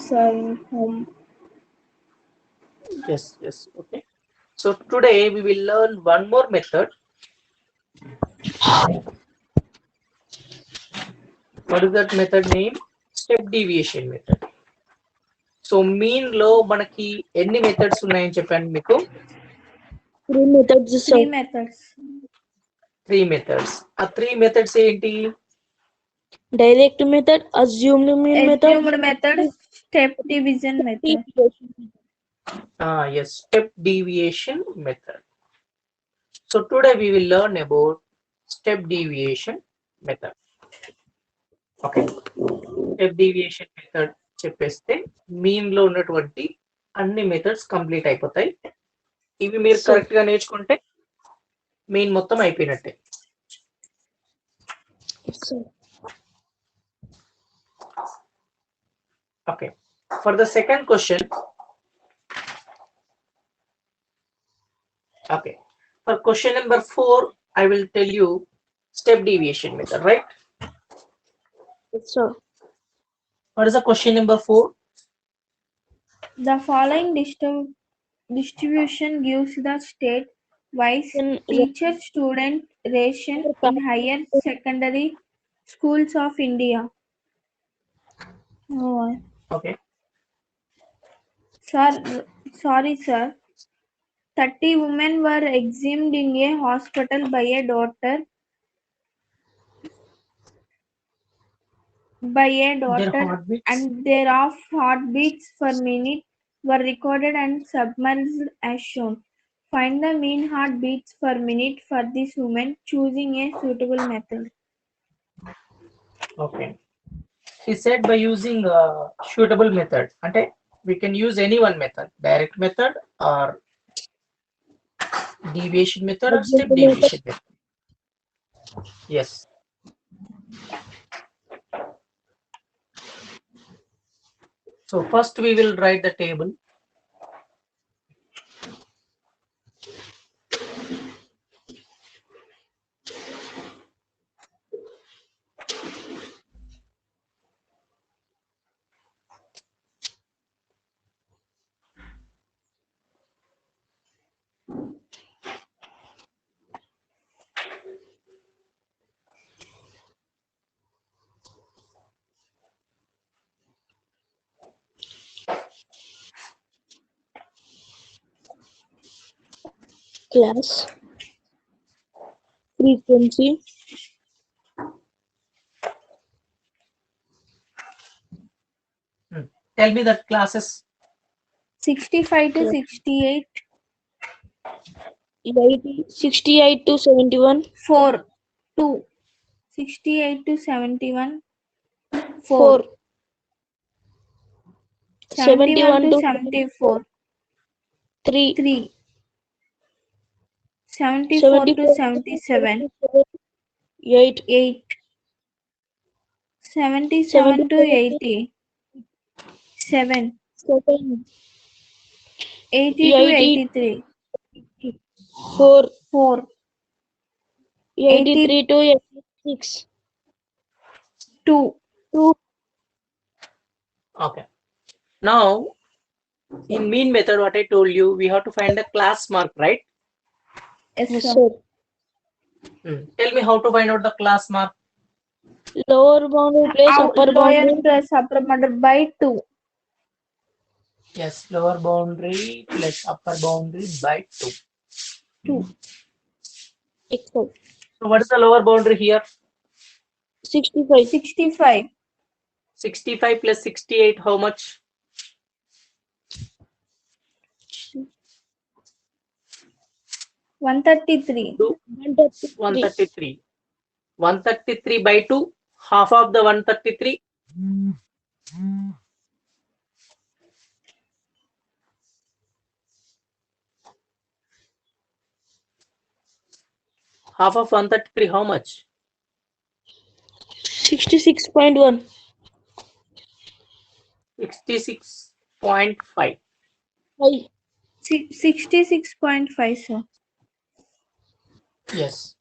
sir, in home. Yes, yes, okay. So today we will learn one more method. What is that method name? Step deviation method. So mean లో మనకి ఎన్ని methods ఉన్నాయని చెప్పాను మీకు? 3 methods, sir. 3 methods. 3 methods. ఆ 3 methods ఏంటి? Direct method, assumed mean method, Assumed method, step division method. Yes, step deviation method. So today we will learn about step deviation method. Okay. Step deviation method చెప్పేస్తే mean లో ఉన్నటువంటి అన్ని methods complete అయిపోతాయి. ఇవి మీరు correct గా నేర్చుకుంటే mean మొత్తం అయిపోయినట్టే. Sir. Okay. For the second question. Okay. For question number 4, I will tell you step deviation method, right? Yes, sir. What is the question number 4? The following distribution gives the state-wise teacher-student ratio in higher secondary schools of India. Oh, Okay. sorry, sir. 30 women were examined in a hospital by a doctor. Their heartbeats. And their heartbeats per minute were recorded and submerged as shown. Find the mean heartbeats per minute for this woman, choosing a suitable method. Okay. He said by using a suitable method. Ante we can use any one method, direct method or deviation method or step deviation method. Yes. So first we will write the table. Class, frequency, Tell me that classes. 65 to 68. 68 to 71. 4. 2. 68 to 71. 4. 71 to 74. 3. 3. 74 to 77. 8. 8. 77 to 80. 7. 7. 80 to 83. 4. 4. 83 to 86. 2. 2. Okay. Now in mean method, what I told you, we have to find the class mark, right? Yes, Yes, sir. sir. Tell me how to find out the class mark. Lower boundary plus upper Lower boundary. plus upper boundary by 2. Yes, lower boundary plus upper boundary by 2. 2. Equal. So what is the lower boundary here? 65. 65. 65 plus 68, how much? 133. 133. 133 by 2, half of the 133. Half of 133, how much? 66.1. 66.5. 66.5, sir. Yes.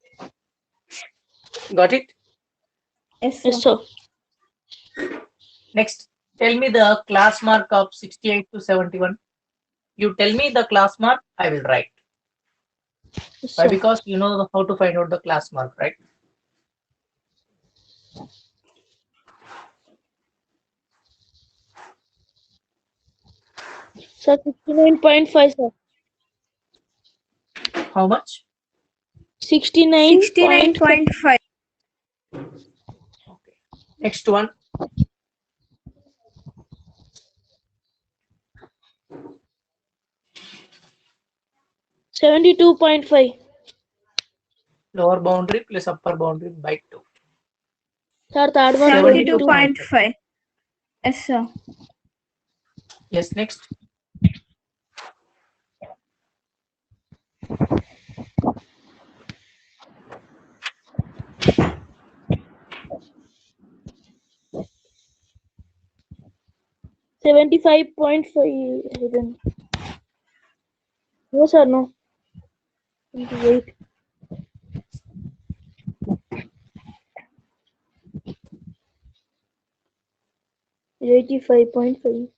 Got it? Yes, sir. Yes, sir. Next, tell me the class mark of 68 to 71. You tell me the class mark, I will write. Yes, Why? sir. Because you know how to find out the class mark, right? Sir, 69.5, sir. How much? 69.5. 69.5. Okay. Next one. $72.5. Lower boundary plus upper boundary by 2. Sir, third one 72. 72.5. Yes, sir. Yes, next. $75.5. No, sir, no. 28. $85.5.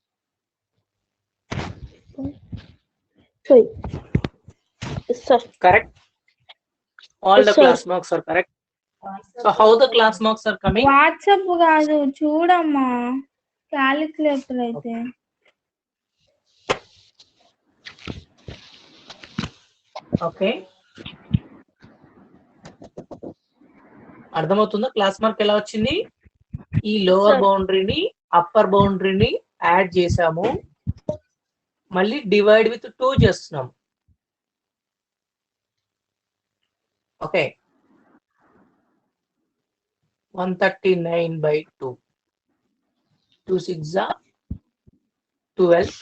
5. Yes, sir. Correct. All Yes, the sir. class marks are correct. So how the class marks are coming? WhatsApp కాదు చూడమ్మా calculator అయితే okay, అర్థమవుతుందా class mark ఎలా వచ్చింది? ఈ lower Sir. బౌండరీని upper బౌండరీని add చేసాము, మళ్ళీ divide with 2 చేస్తున్నాం. ఓకే, 139/2. 2 6 are 12,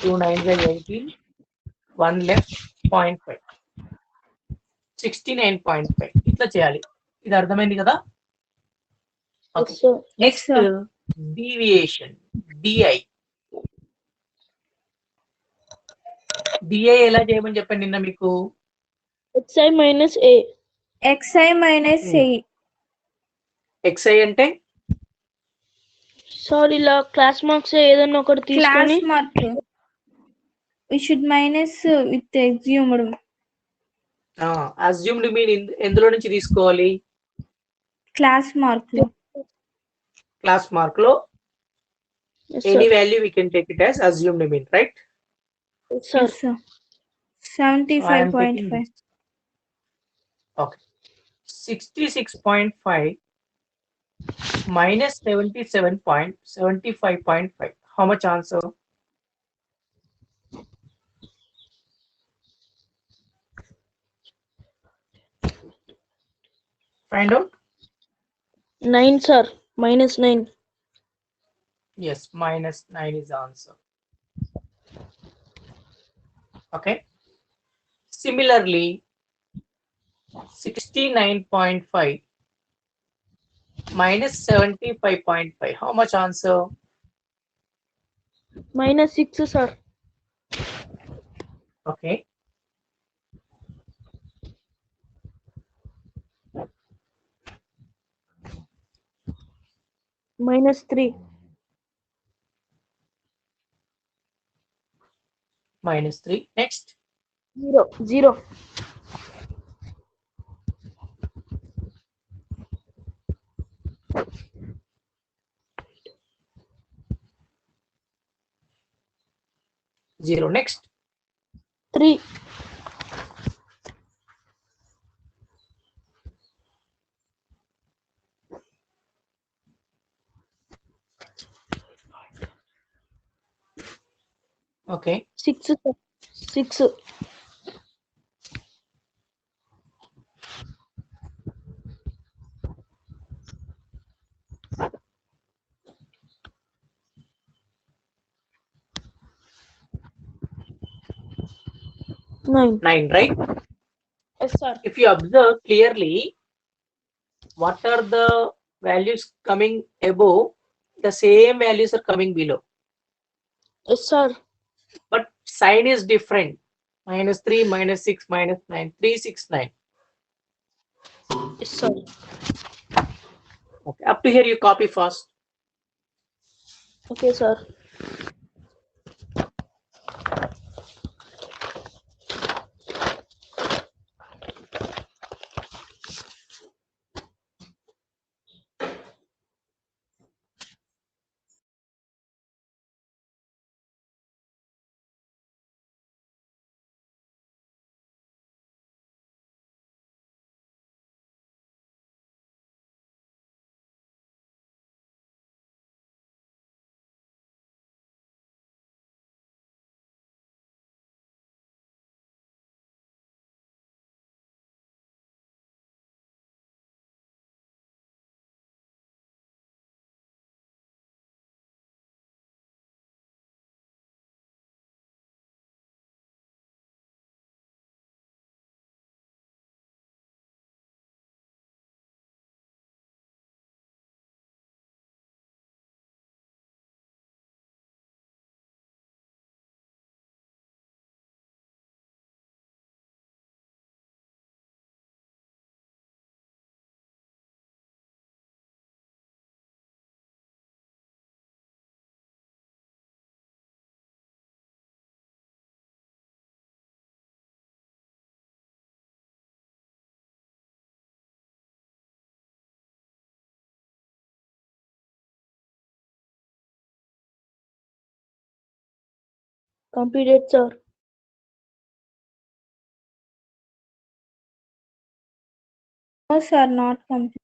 2 9 are 18, 1 left 0.5, 69.5. ఇట్లా చేయాలి. ఇది అర్థమైంది కదా? Yes, sir. Next deviation, DI. DI ఎలా చేయమని చెప్పండి నిన్న మీకు? XI minus A. xi minus Hmm. a. XI అంటే సార్ ఇలా క్లాస్ మార్క్స్ ఏదన్నా ఒకటి క్లాస్ తీసుకొని mark we should minus with assumed. Assumed mean ఎందులో నుంచి తీసుకోవాలి? క్లాస్ మార్క్ లో క్లాస్ మార్క్ లో Yes, any sir. Value we can take it as assumed mean, right? Yes, sir. 75.5. Okay, 66.5 minus 77.75.5. How much answer? Find out. 9, sir. Minus 9. Yes, minus 9 is the answer. Okay. Similarly, 69.5 minus 75.5. How much answer? Minus 6, sir. Okay. Minus 3. Minus 3. Next. 0. 0. Zero. Next. 3. Okay. 6, sir. 6. Nine. 9, right? Yes, sir. If you observe clearly, what are the values coming above? The same values are coming below, Yes, sir. but sign is different. Minus 3, minus 6, minus 9, 3, 6, 9. Yes, sir. Okay. Up to here, you copy fast. Okay, sir. Completed, sir. No, sir, not complete.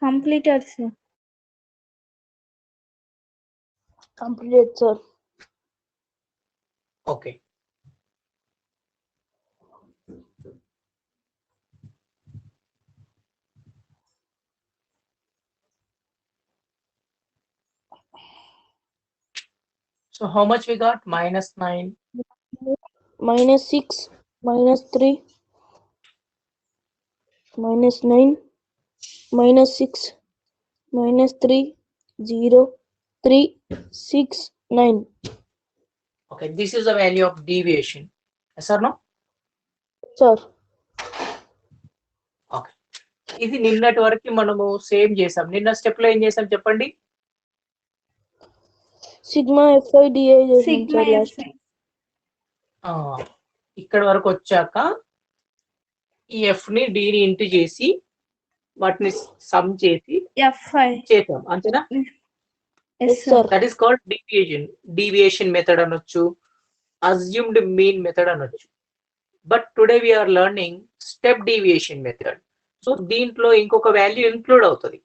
Completed, sir. Completed, sir. Okay. So how much we got? -9. -6, -3, -9, -6, -3, 0, 3, 6, 9. Okay, this is the value of deviation. Yes or no? Sir. Okay. ఇది నిన్నటి వరకు మనము same చేసాం. నిన్న step లో ఏం చేసాం చెప్పండి? Sigma Fi dI చేసాం Sigma sir last. Fi. ఇక్కడ వరకు వచ్చాక ఈ ఎఫ్ ని డి ని ఇంటూ చేసి వాటిని సమ్ చేసి Fi. చేసాం అంతేనా? Yes, sir. That is called deviation method అనొచ్చు, అజ్యూమ్డ్ మీన్ మెథడ్ అనొచ్చు. But today we're learning step deviation method. So దీంట్లో ఇంకొక వాల్యూ ఇంక్లూడ్ అవుతుంది.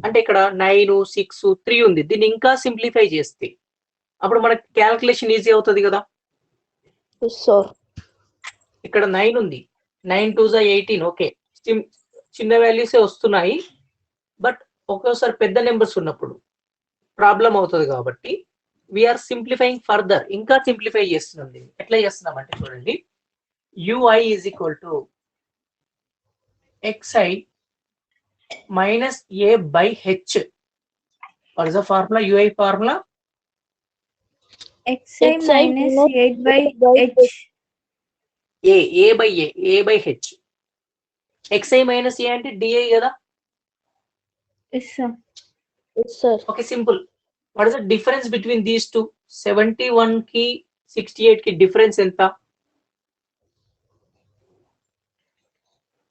అంటే ఇక్కడ 9, 6, 3 ఉంది. దీన్ని ఇంకా సింప్లిఫై చేస్తే అప్పుడు మనకి క్యాల్కులేషన్ ఈజీ అవుతుంది కదా. Yes, sir. ఇక్కడ 9 ఉంది. 9 2 18. ఓకే, చిన్న వాల్యూసే వస్తున్నాయి. బట్ ఒక్కోసారి పెద్ద నెంబర్స్ ఉన్నప్పుడు ప్రాబ్లం అవుతుంది కాబట్టి వీఆర్ సింప్లిఫైయింగ్ ఫర్దర్. ఇంకా సింప్లిఫై చేస్తున్నాం. దీన్ని ఎట్లా చేస్తున్నాం అంటే చూడండి, ui is equal to xi minus a by h. What is the formula? ui formula? Xi minus 8 by h. a by h. xi minus a అంటే di కదా. Yes, sir. Yes, sir. Okay, simple. What is the difference between these two? 71 కి 68 కి difference ఎంత?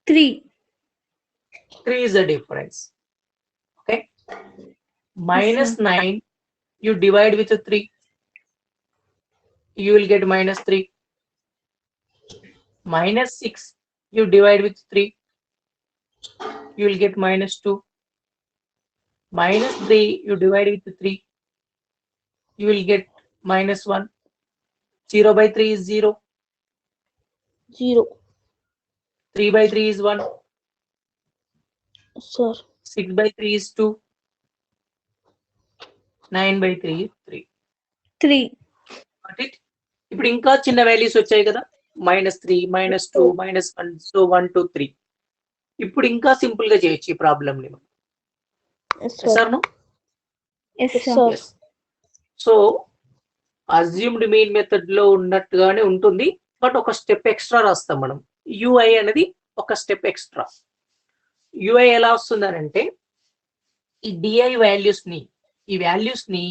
3. 3 is the difference. Okay. -9 you divide with 3, you will get -3. -6 you divide with 3, you will get -2. minus 3, you divide with 3, you will get minus 1. 0 by 3 is 0. 0. 3 by 3 is 1. Yes, sir. 6 by 3 is 2. 9 by 3 is 3. 3. Got it? ఇప్పుడు ఇంకా చిన్న values వచ్చాయి కదా, -3, -2, -1, so 1 2 3. ఇప్పుడు ఇంకా simple గా చేయొచ్చు ఈ ప్రాబ్లమ్ ని. Yes, sir. Sir no? Yes, Yes, sir. sir. Yes. So assumed mean method లో ఉన్నట్టుగానే ఉంటుంది, బట్ ఒక స్టెప్ ఎక్స్ట్రా రాస్తాం మనం. యూఐ అనేది ఒక స్టెప్ ఎక్స్ట్రా. యూఐ ఎలా వస్తుందనంటే ఈ డిఐ వాల్యూస్ ని, ఈ వాల్యూస్ ని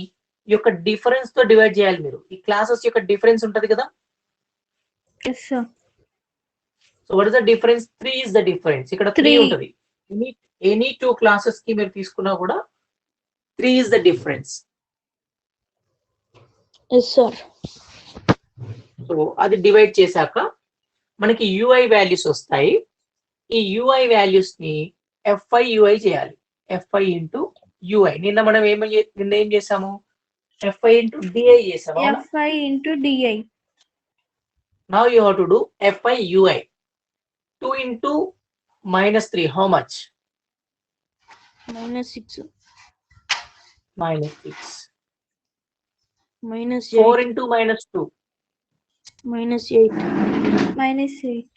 ఈ యొక్క డిఫరెన్స్ తో డివైడ్ చేయాలి మీరు. ఈ క్లాసెస్ యొక్క డిఫరెన్స్ ఉంటది కదా. Yes, sir. So what is the difference? 3 is the difference. ఇక్కడ 3 Three. ఉంటది. ఎనీ 2 క్లాసెస్ కి మీరు తీసుకున్నా కూడా 3 is the difference. Yes, sir. So అది డివైడ్ చేశాక మనకి యూఐ వాల్యూస్ వస్తాయి. ఈ యూఐ వాల్యూస్ ని ఎఫ్ఐ యూఐ చేయాలి. F i into u i. నిన్న మనం నిన్న ఏం చేసాము? ఎఫ్ఐ ఇంటూ డిఐ చేసాము. Fi into di. Now you have to do Fi ui. 2 into -3, how much? -6. -6. -8. 4 into -2. -8. -8.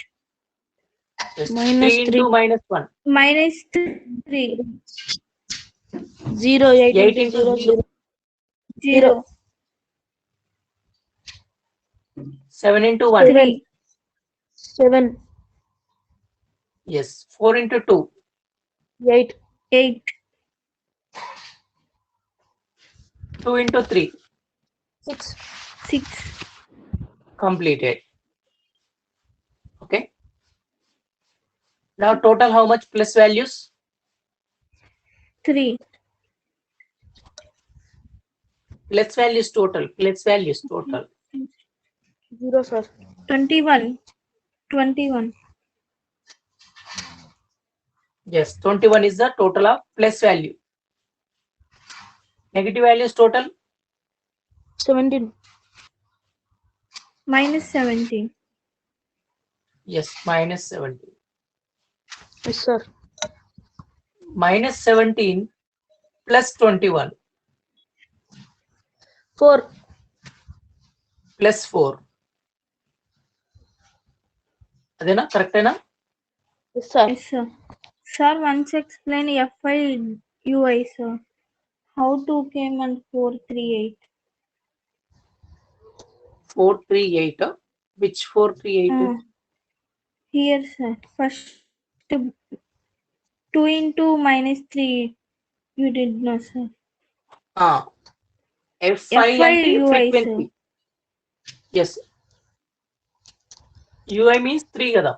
Yes. Minus 3 into -1. -3. 0. 8 8 into into 0. 0. 7 into 1. 3. 7. Yes. 4 into 2. 8. 8. 2 into 3. 6. 6. Completed. Okay. Now total how much plus values? 3. Plus values total. Plus values total. 0, sir. 21. 21. Yes. 21 is the total of plus value. Negative values total. 17. -17. Yes. -17. Yes, sir. -17 plus 21 4. plus 4. అదేనా? కరెక్టేనా? Yes, sir. Yes, sir. Sir, once explain Fi ui, sir. How 2 came and 438? 438. Which 438? Here, sir. First 2 into -3. You did not, sir. Fi Fi అంటే ui, frequency. Yes. ui means 3 కదా.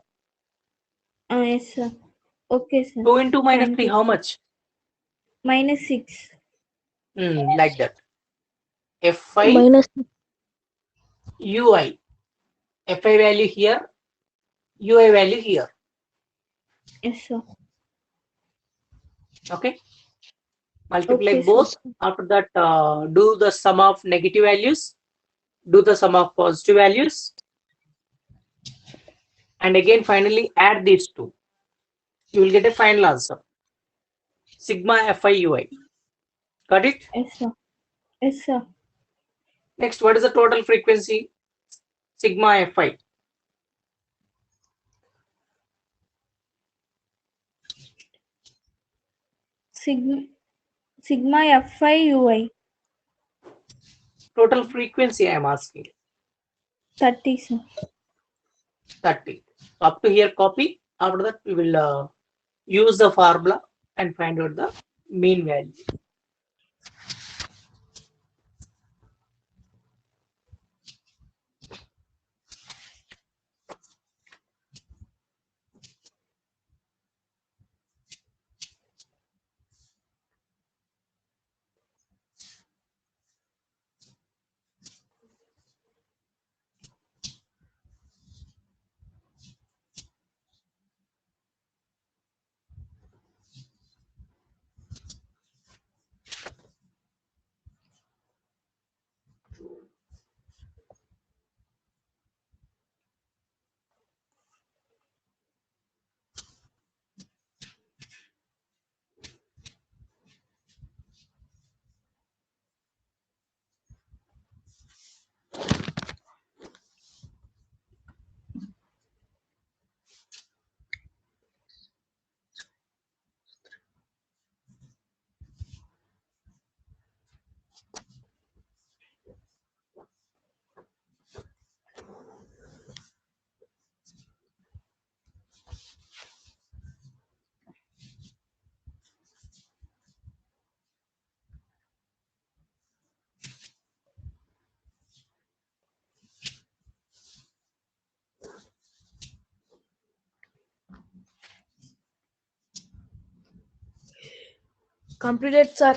Yes, sir. Okay, sir. 2 into Thank -3 you. how much? -6. Like that. Fi Minus ui. Fi value here, ui value here. Yes, sir. Okay. Multiply Okay, sir. both. After that, do the sum of negative values. Do the sum of positive values. And again, finally, add these two. You will get a final answer. Sigma Fi ui. Got it? Yes, sir. Yes, sir. Next, what is the total frequency? Sigma Fi. Sigma Fi ui. Total frequency I am asking. 30, sir. 30. Up to here, copy. After that, we will use the formula and find out the mean value. Completed, sir.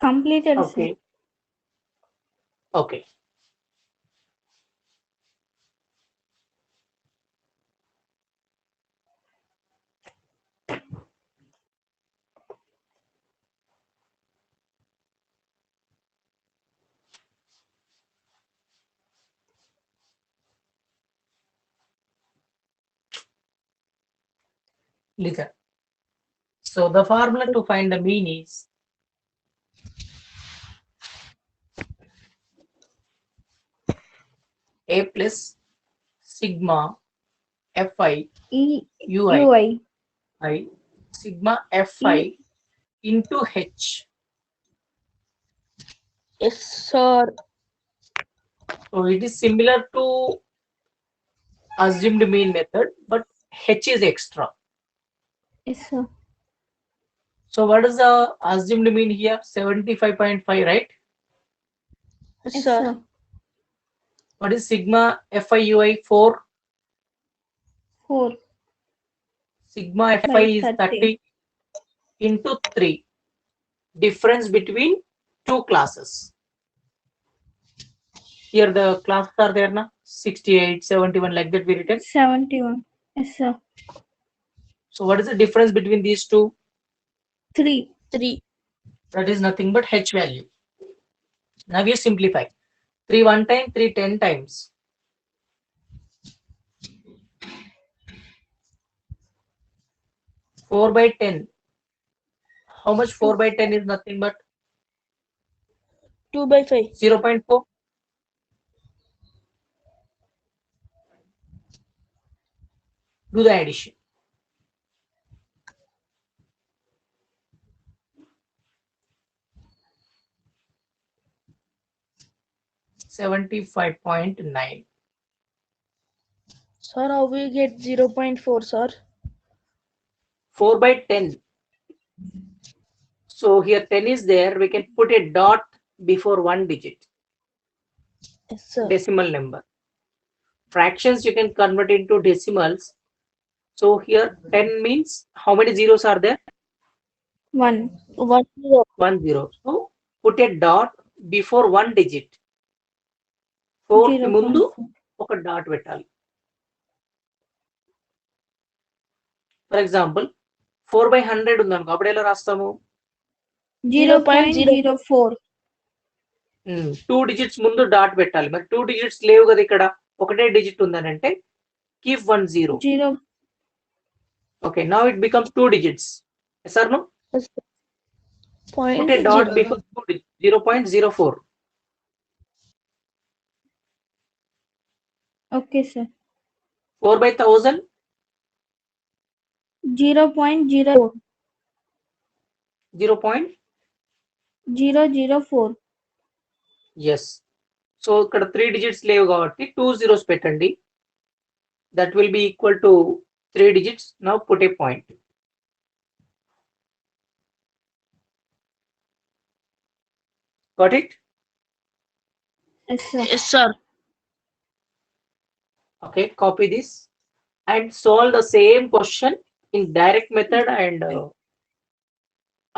Completed, sir. Okay. Okay. Listen. So the formula to find the mean is A plus sigma Fi E Ui UI. I sigma Fi into H. Yes, sir. So it is similar to assumed mean method, but H is extra. Yes, sir. So what is the assumed mean here? 75.5, right? Yes, Yes, sir. sir. What is sigma FIUI 4? 4 Sigma by Fi is 30. 30 into 3. Difference between two classes. Here the classes are there na 68, 71 like that we written. 71. Yes, sir. So what is the difference between these two? 3. 3. That is nothing but H value. Now we simplify. 3 one time, 3 10 times. 4 by 10. How much 4 by 10 is nothing but 2 by 5. 0.4. Do the addition. 75.9. Sir, how we get 0.4, sir? 4 by 10. So here 10 is there. We can put a dot before one digit. Yes, sir. Decimal number. Fractions you can convert into decimals. So here 10 means how many zeros are there? 1. 1 0. 1 0. So put a dot before one digit. 4 కి ముందు 0.4. ఒక dot పెట్టాలి. For example 4 by 100 ఉందనుకో అప్పుడు ఎలా రాస్తాము? 0.04. 2 digits ముందు dot పెట్టాలి. మరి 2 digits లేవు కదా ఇక్కడ, ఒకటే digit ఉందనంటే keep 1 0. 0. Okay, now it becomes 2 digits. Yes or no? Yes, sir. Put a dot before 2 digits. 0.04. Okay, sir. 4 by 1000. 0.04. 0. 004. Yes. So ఇక్కడ 3 digits లేవు కాబట్టి 2 zeros పెట్టండి. That will be equal to 3 digits. Now put a point. Got it? Yes, sir. Yes, sir. Okay, copy this and solve the same question in direct method and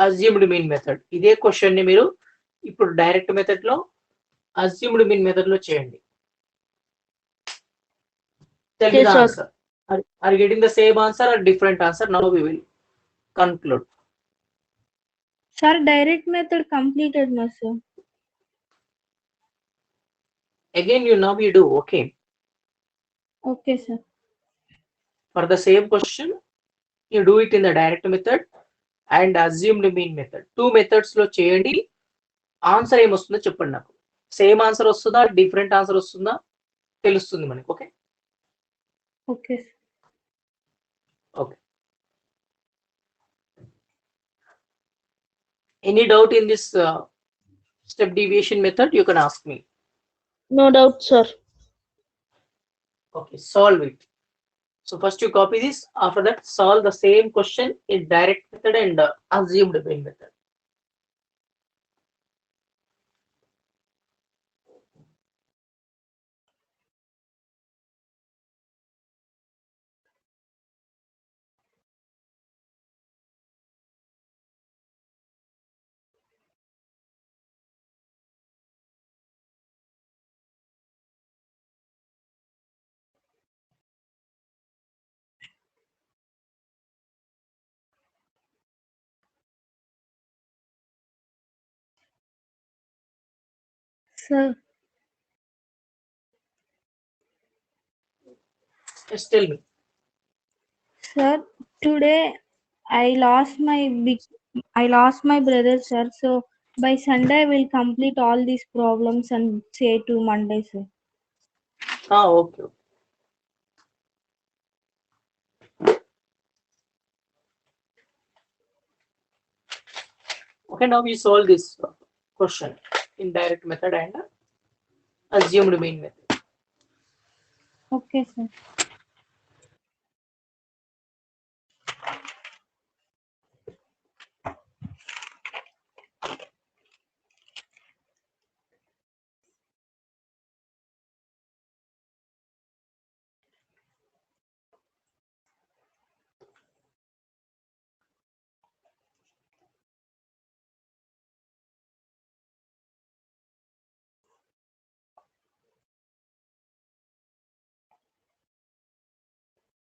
assumed mean method. ఇదే question ని మీరు ఇప్పుడు direct method లో assumed mean method లో చేయండి. Tell me Yes, the sir. answer. Are you getting the same answer or different answer? Now we will conclude. Sir, direct method completed, no, sir. Again, now you do. Okay. Okay, sir. For the same question, you do it in the direct method and assumed mean method. 2 methods లో చేయండి. Answer ఏమొస్తుందో చెప్పండి నాకు. Same answer వస్తుందా, different answer వస్తుందా తెలుస్తుంది మనకి. Okay. Okay, sir. Okay. Any doubt in this step deviation method? You can ask me. No doubt, sir. Okay, solve it. So first you copy this. After that, solve the same question in direct method and assumed mean method. Sir, Just tell me. sir, today I lost my brother, sir. So by Sunday I will complete all these problems and say to Monday, sir. Okay. Okay, now we solve this question in direct method and assumed mean method. Okay, sir.